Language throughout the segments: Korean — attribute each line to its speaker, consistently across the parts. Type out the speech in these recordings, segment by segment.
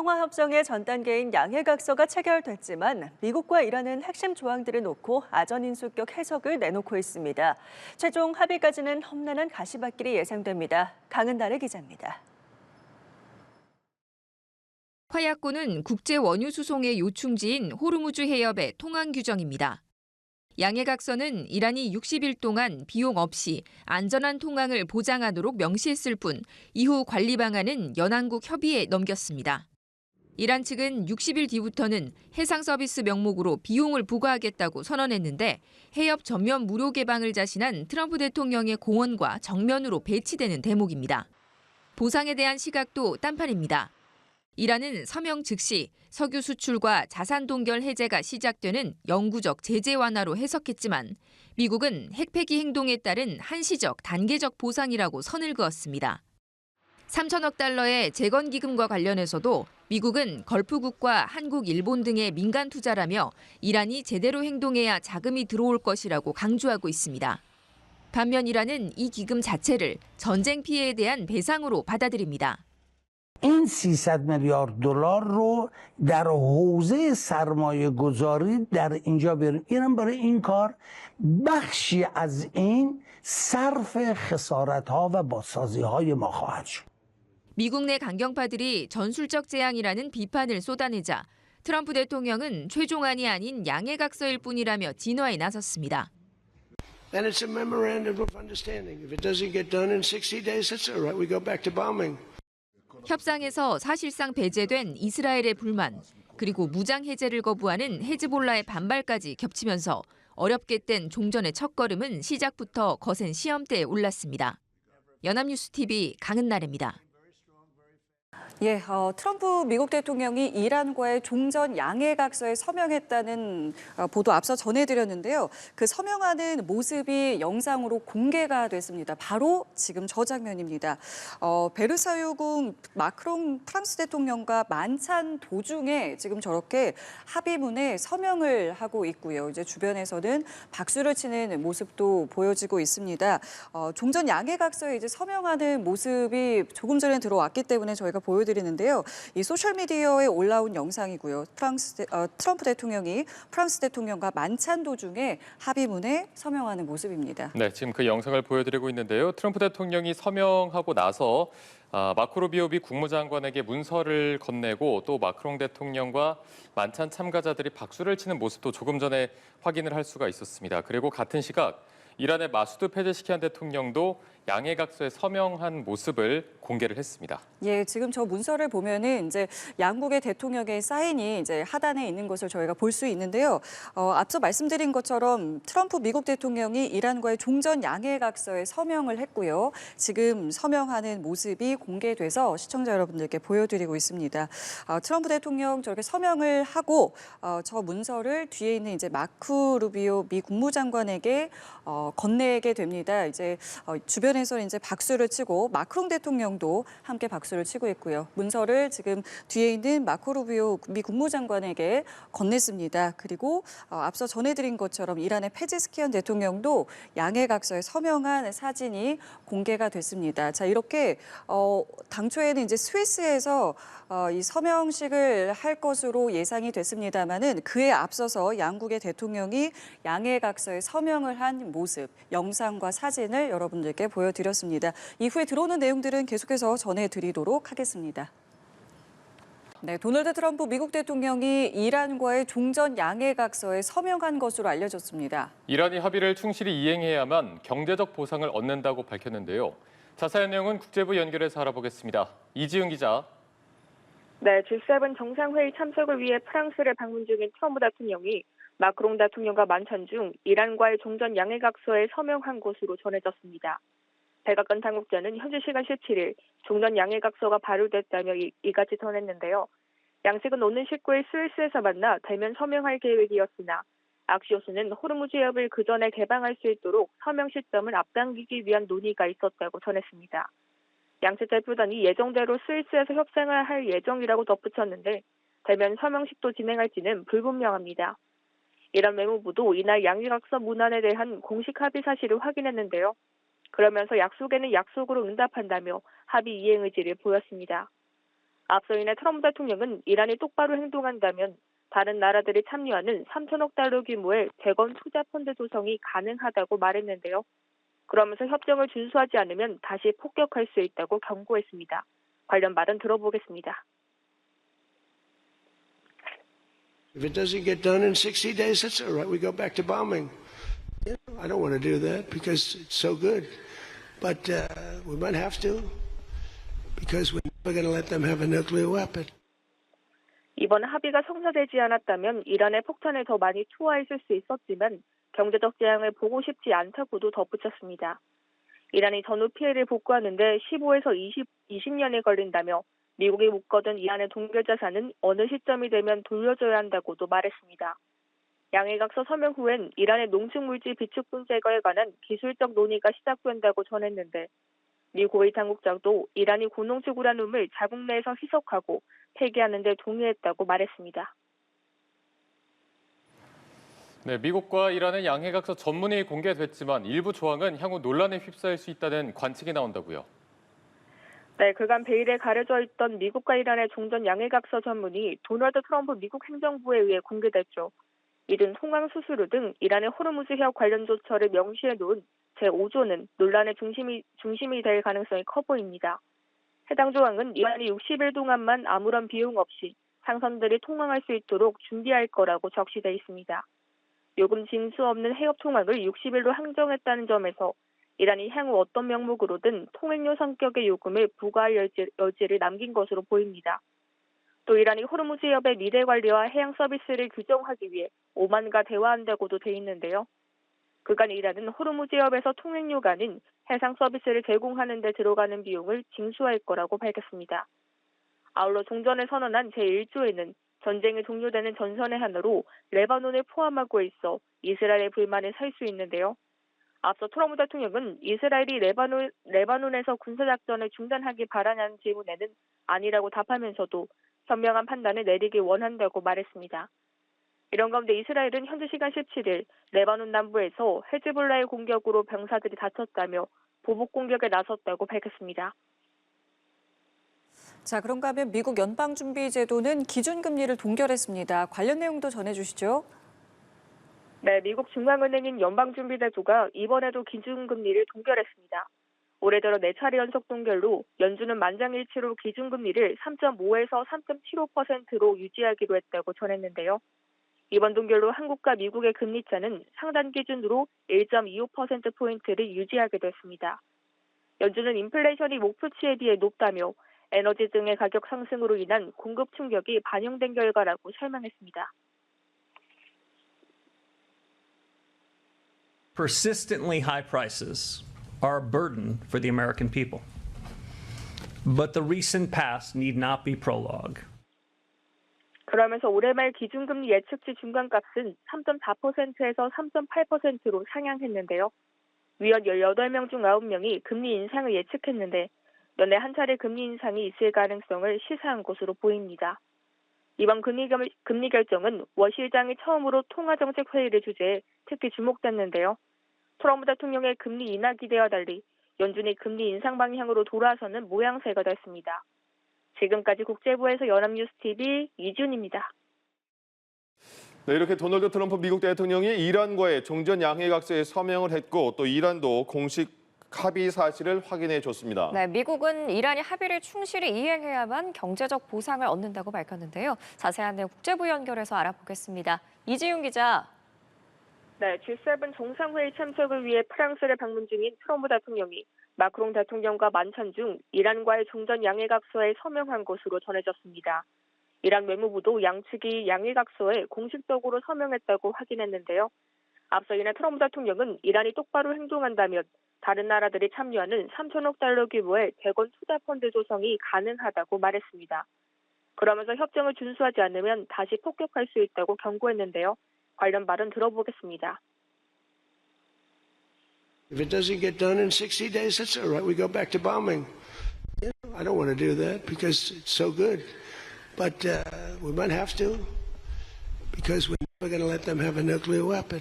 Speaker 1: 평화협정의 전 단계인 양해각서가 체결됐지만 미국과 이란은 핵심 조항들을 놓고 아전인수격 해석을 내놓고 있습니다. 최종 합의까지는 험난한 가시밭길이 예상됩니다. 강은달의 기자입니다.
Speaker 2: 화약고는 국제 원유 수송의 요충지인 호르무즈 해협의 통항 규정입니다. 양해각서는 이란이 60일 동안 비용 없이 안전한 통항을 보장하도록 명시했을 뿐 이후 관리 방안은 연안국 협의에 넘겼습니다. 이란 측은 60일 뒤부터는 해상 서비스 명목으로 비용을 부과하겠다고 선언했는데 해협 전면 무료 개방을 자신한 트럼프 대통령의 공언과 정면으로 배치되는 대목입니다. 보상에 대한 시각도 딴판입니다. 이란은 서명 즉시 석유 수출과 자산 동결 해제가 시작되는 영구적 제재 완화로 해석했지만 미국은 핵 폐기 행동에 따른 한시적 단계적 보상이라고 선을 그었습니다. 3천억 달러의 재건 기금과 관련해서도 미국은 걸프국과 한국, 일본 등의 민간 투자라며 이란이 제대로 행동해야 자금이 들어올 것이라고 강조하고 있습니다. 반면 이란은 이 기금 자체를 전쟁 피해에 대한 배상으로 받아들입니다.
Speaker 3: این 300 میلیارد دلار رو در حوزه سرمایه گذاری در اینجا بیاریم. ایران برای این کار بخشی از این صرف خسارت ها و بازسازی های ما خواهد شد.
Speaker 2: 미국 내 강경파들이 전술적 재앙이라는 비판을 쏟아내자 트럼프 대통령은 최종안이 아닌 양해각서일 뿐이라며 진화에 나섰습니다.
Speaker 4: Then it's a memorandum of understanding. If it doesn't get done in 60 days, that's all right. We go back to bombing.
Speaker 2: 협상에서 사실상 배제된 이스라엘의 불만, 그리고 무장 해제를 거부하는 헤즈볼라의 반발까지 겹치면서 어렵게 뗀 종전의 첫걸음은 시작부터 거센 시험대에 올랐습니다. 연합뉴스 TV 강은나래입니다.
Speaker 1: 트럼프 미국 대통령이 이란과의 종전 양해각서에 서명했다는 보도 앞서 전해드렸는데요. 그 서명하는 모습이 영상으로 공개가 됐습니다. 바로 지금 저 장면입니다. 베르사유궁 마크롱 프랑스 대통령과 만찬 도중에 지금 저렇게 합의문에 서명을 하고 있고요. 이제 주변에서는 박수를 치는 모습도 보여지고 있습니다. 종전 양해각서에 이제 서명하는 모습이 조금 전에 들어왔기 때문에 저희가 보여드리는데요. 이 소셜미디어에 올라온 영상이고요. 트럼프 대통령이 프랑스 대통령과 만찬 도중에 합의문에 서명하는 모습입니다.
Speaker 5: 네, 지금 그 영상을 보여드리고 있는데요. 트럼프 대통령이 서명하고 나서 마코 루비오 미 국무장관에게 문서를 건네고 또 마크롱 대통령과 만찬 참가자들이 박수를 치는 모습도 조금 전에 확인을 할 수가 있었습니다. 그리고 같은 시각 이란의 마수드 페제시키안 대통령도 양해각서에 서명한 모습을 공개를 했습니다.
Speaker 1: 지금 저 문서를 보면은 이제 양국의 대통령의 사인이 이제 하단에 있는 것을 저희가 볼 수 있는데요. 앞서 말씀드린 것처럼 트럼프 미국 대통령이 이란과의 종전 양해각서에 서명을 했고요. 지금 서명하는 모습이 공개돼서 시청자 여러분들께 보여드리고 있습니다. 트럼프 대통령 저렇게 서명을 하고 저 문서를 뒤에 있는 이제 마크 루비오 미 국무장관에게 건네게 됩니다. 이제 주변에서는 이제 박수를 치고 마크롱 대통령도 함께 박수를 치고 있고요. 문서를 지금 뒤에 있는 마코 루비오 미 국무장관에게 건넸습니다. 그리고 앞서 전해드린 것처럼 이란의 페제스키안 대통령도 양해각서에 서명한 사진이 공개가 됐습니다. 자, 이렇게 당초에는 이제 스위스에서 이 서명식을 할 것으로 예상이 됐습니다만은 그에 앞서서 양국의 대통령이 양해각서에 서명을 한 모습, 영상과 사진을 여러분들께 보여드렸습니다. 이후에 들어오는 내용들은 계속해서 전해드리도록 하겠습니다. 네, 도널드 트럼프 미국 대통령이 이란과의 종전 양해각서에 서명한 것으로 알려졌습니다.
Speaker 5: 이란이 합의를 충실히 이행해야만 경제적 보상을 얻는다고 밝혔는데요. 자세한 내용은 국제부 연결해서 알아보겠습니다. 이지은 기자.
Speaker 6: 네, G7 정상회의 참석을 위해 프랑스를 방문 중인 트럼프 대통령이 마크롱 대통령과 만찬 중 이란과의 종전 양해각서에 서명한 것으로 전해졌습니다. 백악관 당국자는 현지 시간 17일 종전 양해각서가 발효됐다며 이같이 전했는데요. 양측은 오는 19일 스위스에서 만나 대면 서명할 계획이었으나 악시오스는 호르무즈 해협을 그 전에 개방할 수 있도록 서명 시점을 앞당기기 위한 논의가 있었다고 전했습니다. 양측 대표단이 예정대로 스위스에서 협상을 할 예정이라고 덧붙였는데 대면 서명식도 진행할지는 불분명합니다. 이란 외무부도 이날 양해각서 문안에 대한 공식 합의 사실을 확인했는데요. 그러면서 약속에는 약속으로 응답한다며 합의 이행 의지를 보였습니다. 앞서 이내 트럼프 대통령은 이란이 똑바로 행동한다면 다른 나라들이 참여하는 3천억 달러 규모의 재건 투자 펀드 조성이 가능하다고 말했는데요. 그러면서 협정을 준수하지 않으면 다시 폭격할 수 있다고 경고했습니다. 관련 말은 들어보겠습니다.
Speaker 4: If it doesn't get done in 60 days, that's all right. We go back to bombing. I don't want to do that because it's so good. But we might have to because we're never going to let them have a nuclear weapon.
Speaker 6: 이번 합의가 성사되지 않았다면 이란의 폭탄을 더 많이 투하했을 수 있었지만 경제적 재앙을 보고 싶지 않다고도 덧붙였습니다. 이란이 전후 피해를 복구하는데 15에서 20년이 걸린다며 미국이 묶어둔 이란의 동결 자산은 어느 시점이 되면 돌려줘야 한다고도 말했습니다. 양해각서 서명 후엔 이란의 농축물질 비축분 제거에 관한 기술적 논의가 시작된다고 전했는데 미 고위 당국자도 이란이 고농축 우라늄을 자국 내에서 희석하고 폐기하는 데 동의했다고 말했습니다.
Speaker 5: 네, 미국과 이란의 양해각서 전문이 공개됐지만 일부 조항은 향후 논란에 휩싸일 수 있다는 관측이 나온다고요.
Speaker 6: 네, 그간 베일에 가려져 있던 미국과 이란의 종전 양해각서 전문이 도널드 트럼프 미국 행정부에 의해 공개됐죠. 이른 통항 수수료 등 이란의 호르무즈 해협 관련 조처를 명시해 놓은 제5조는 논란의 중심이 될 가능성이 커 보입니다. 해당 조항은 이란이 60일 동안만 아무런 비용 없이 상선들이 통항할 수 있도록 준비할 거라고 적시돼 있습니다. 요금 징수 없는 해협 통항을 60일로 항정했다는 점에서 이란이 향후 어떤 명목으로든 통행료 성격의 요금을 부과할 여지를 남긴 것으로 보입니다. 또 이란이 호르무즈 해협의 미래 관리와 해양 서비스를 규정하기 위해 오만과 대화한다고도 돼 있는데요. 그간 이란은 호르무즈 해협에서 통행료가 아닌 해상 서비스를 제공하는 데 들어가는 비용을 징수할 거라고 밝혔습니다. 아울러 종전을 선언한 제1조에는 전쟁이 종료되는 전선의 하나로 레바논을 포함하고 있어 이스라엘의 불만을 살 수 있는데요. 앞서 트럼프 대통령은 이스라엘이 레바논에서 군사작전을 중단하기 바라냐는 질문에는 아니라고 답하면서도 현명한 판단을 내리길 원한다고 말했습니다. 이런 가운데 이스라엘은 현지 시간 17일 레바논 남부에서 헤즈볼라의 공격으로 병사들이 다쳤다며 보복 공격에 나섰다고 밝혔습니다.
Speaker 1: 자, 그런가 하면 미국 연방준비제도는 기준금리를 동결했습니다. 관련 내용도 전해주시죠.
Speaker 6: 네, 미국 중앙은행인 연방준비제도가 이번에도 기준금리를 동결했습니다. 올해 들어 4차례 연속 동결로 연준은 만장일치로 기준금리를 3.5에서 3.75%로 유지하기로 했다고 전했는데요. 이번 동결로 한국과 미국의 금리차는 상단 기준으로 1.25%포인트를 유지하게 됐습니다. 연준은 인플레이션이 목표치에 비해 높다며 에너지 등의 가격 상승으로 인한 공급 충격이 반영된 결과라고 설명했습니다.
Speaker 7: Persistently high prices are a burden for the American people. But the recent past need not be prologue.
Speaker 6: 그러면서 올해 말 기준금리 예측치 중간값은 3.4%에서 3.8%로 상향했는데요. 위원 18명 중 9명이 금리 인상을 예측했는데 연내 한 차례 금리 인상이 있을 가능성을 시사한 것으로 보입니다. 이번 금리 결정은 워 실장이 처음으로 통화정책 회의를 주재해 특히 주목됐는데요. 트럼프 대통령의 금리 인하 기대와 달리 연준이 금리 인상 방향으로 돌아서는 모양새가 됐습니다. 지금까지 국제부에서 연합뉴스TV 이준입니다.
Speaker 8: 네, 이렇게 도널드 트럼프 미국 대통령이 이란과의 종전 양해각서에 서명을 했고 또 이란도 공식 합의 사실을 확인해 줬습니다.
Speaker 9: 네, 미국은 이란이 합의를 충실히 이행해야만 경제적 보상을 얻는다고 밝혔는데요. 자세한 내용 국제부 연결해서 알아보겠습니다. 이지윤 기자.
Speaker 6: 네, G7 정상회의 참석을 위해 프랑스를 방문 중인 트럼프 대통령이 마크롱 대통령과 만찬 중 이란과의 종전 양해각서에 서명한 것으로 전해졌습니다. 이란 외무부도 양측이 양해각서에 공식적으로 서명했다고 확인했는데요. 앞서 이날 트럼프 대통령은 이란이 똑바로 행동한다면 다른 나라들이 참여하는 3천억 달러 규모의 재건 투자 펀드 조성이 가능하다고 말했습니다. 그러면서 협정을 준수하지 않으면 다시 폭격할 수 있다고 경고했는데요. 관련 말은 들어보겠습니다.
Speaker 4: If it doesn't get done in 60 days, that's all right. We go back to bombing. I don't want to do that because it's so good. But we might have to because we're never going to let them have a nuclear weapon.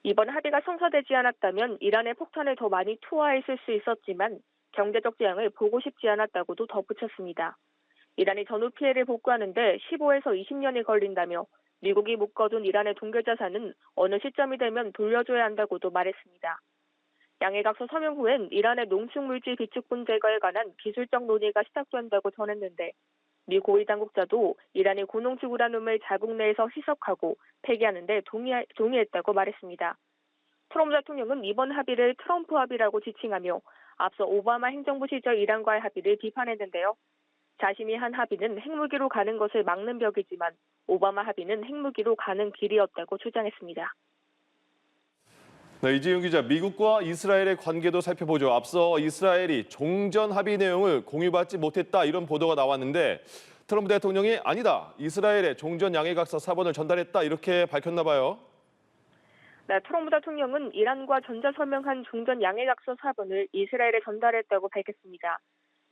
Speaker 6: 이번 합의가 성사되지 않았다면 이란의 폭탄을 더 많이 투하했을 수 있었지만 경제적 재앙을 보고 싶지 않았다고도 덧붙였습니다. 이란이 전후 피해를 복구하는데 15에서 20년이 걸린다며 미국이 묶어둔 이란의 동결 자산은 어느 시점이 되면 돌려줘야 한다고도 말했습니다. 양해각서 서명 후엔 이란의 농축물질 비축분 제거에 관한 기술적 논의가 시작된다고 전했는데 미 고위 당국자도 이란이 고농축 우라늄을 자국 내에서 희석하고 폐기하는 데 동의했다고 말했습니다. 트럼프 대통령은 이번 합의를 트럼프 합의라고 지칭하며 앞서 오바마 행정부 시절 이란과의 합의를 비판했는데요. 자신이 한 합의는 핵무기로 가는 것을 막는 벽이지만 오바마 합의는 핵무기로 가는 길이었다고 주장했습니다.
Speaker 8: 네, 이지윤 기자, 미국과 이스라엘의 관계도 살펴보죠. 앞서 이스라엘이 종전 합의 내용을 공유받지 못했다 이런 보도가 나왔는데 트럼프 대통령이 아니다, 이스라엘의 종전 양해각서 사본을 전달했다 이렇게 밝혔나 봐요.
Speaker 6: 네, 트럼프 대통령은 이란과 전자서명한 종전 양해각서 사본을 이스라엘에 전달했다고 밝혔습니다.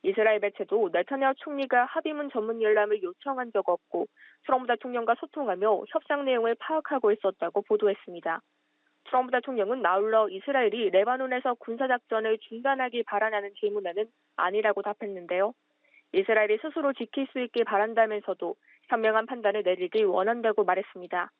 Speaker 6: 이스라엘 매체도 네타냐후 총리가 합의문 전문 열람을 요청한 적 없고 트럼프 대통령과 소통하며 협상 내용을 파악하고 있었다고 보도했습니다. 트럼프 대통령은 아울러 이스라엘이 레바논에서 군사작전을 중단하기 바라냐는 질문에는 아니라고 답했는데요. 이스라엘이 스스로 지킬 수 있길 바란다면서도 현명한 판단을 내리길 원한다고 말했습니다.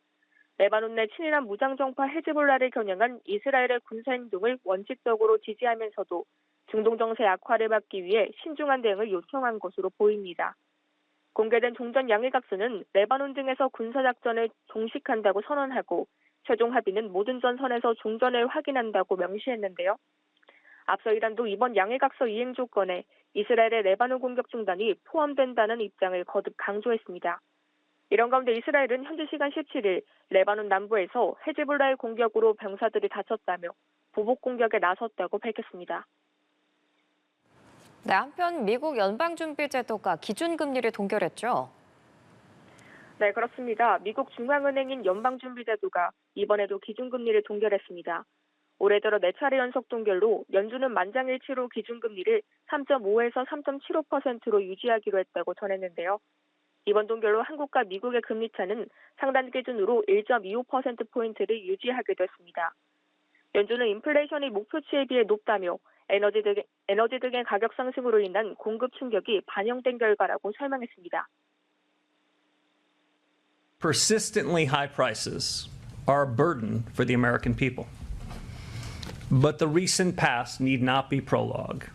Speaker 6: 레바논 내 친이란 무장정파 헤즈볼라를 겨냥한 이스라엘의 군사행동을 원칙적으로 지지하면서도 중동 정세 악화를 막기 위해 신중한 대응을 요청한 것으로 보입니다. 공개된 종전 양해각서는 레바논 등에서 군사작전을 종식한다고 선언하고 최종 합의는 모든 전선에서 종전을 확인한다고 명시했는데요. 앞서 이란도 이번 양해각서 이행 조건에 이스라엘의 레바논 공격 중단이 포함된다는 입장을 거듭 강조했습니다. 이런 가운데 이스라엘은 현지 시간 17일 레바논 남부에서 헤즈볼라의 공격으로 병사들이 다쳤다며 보복 공격에 나섰다고 밝혔습니다.
Speaker 9: 네, 한편 미국 연방준비제도가 기준금리를 동결했죠.
Speaker 6: 네, 그렇습니다. 미국 중앙은행인 연방준비제도가 이번에도 기준금리를 동결했습니다. 올해 들어 4차례 연속 동결로 연준은 만장일치로 기준금리를 3.5에서 3.75%로 유지하기로 했다고 전했는데요. 이번 동결로 한국과 미국의 금리차는 상단 기준으로 1.25%포인트를 유지하게 됐습니다. 연준은 인플레이션이 목표치에 비해 높다며 에너지 등의 가격 상승으로 인한 공급 충격이 반영된 결과라고 설명했습니다.
Speaker 7: Persistently high prices are a burden for the American people. But the recent past need not be prologue.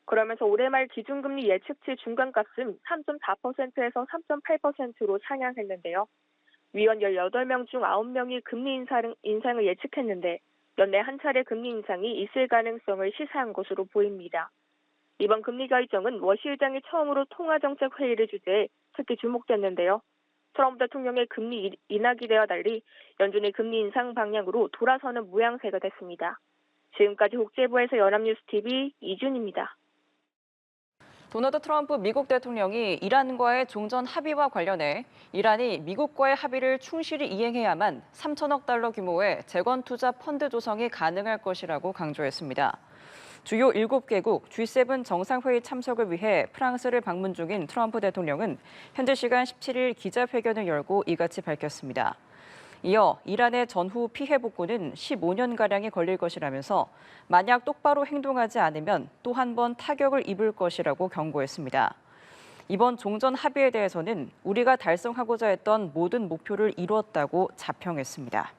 Speaker 6: 그러면서 올해 말 기준금리 예측치 중간값은 3.4%에서 3.8%로 상향했는데요. 위원 18명 중 9명이 금리 인상을 예측했는데 연내 한 차례 금리 인상이 있을 가능성을 시사한 것으로 보입니다. 이번 금리 결정은 워시 의장이 처음으로 통화정책 회의를 주제에 특히 주목됐는데요. 트럼프 대통령의 금리 인하 기대와 달리 연준의 금리 인상 방향으로 돌아서는 모양새가 됐습니다. 지금까지 국제부에서 연합뉴스TV 이준입니다.
Speaker 1: 도널드 트럼프 미국 대통령이 이란과의 종전 합의와 관련해 이란이 미국과의 합의를 충실히 이행해야만 3천억 달러 규모의 재건투자 펀드 조성이 가능할 것이라고 강조했습니다. 주요 7개국 G7 정상회의 참석을 위해 프랑스를 방문 중인 트럼프 대통령은 현지 시간 17일 기자회견을 열고 이같이 밝혔습니다. 이어 이란의 전후 피해 복구는 15년가량이 걸릴 것이라면서 만약 똑바로 행동하지 않으면 또 한 번 타격을 입을 것이라고 경고했습니다. 이번 종전 합의에 대해서는 우리가 달성하고자 했던 모든 목표를 이루었다고 자평했습니다.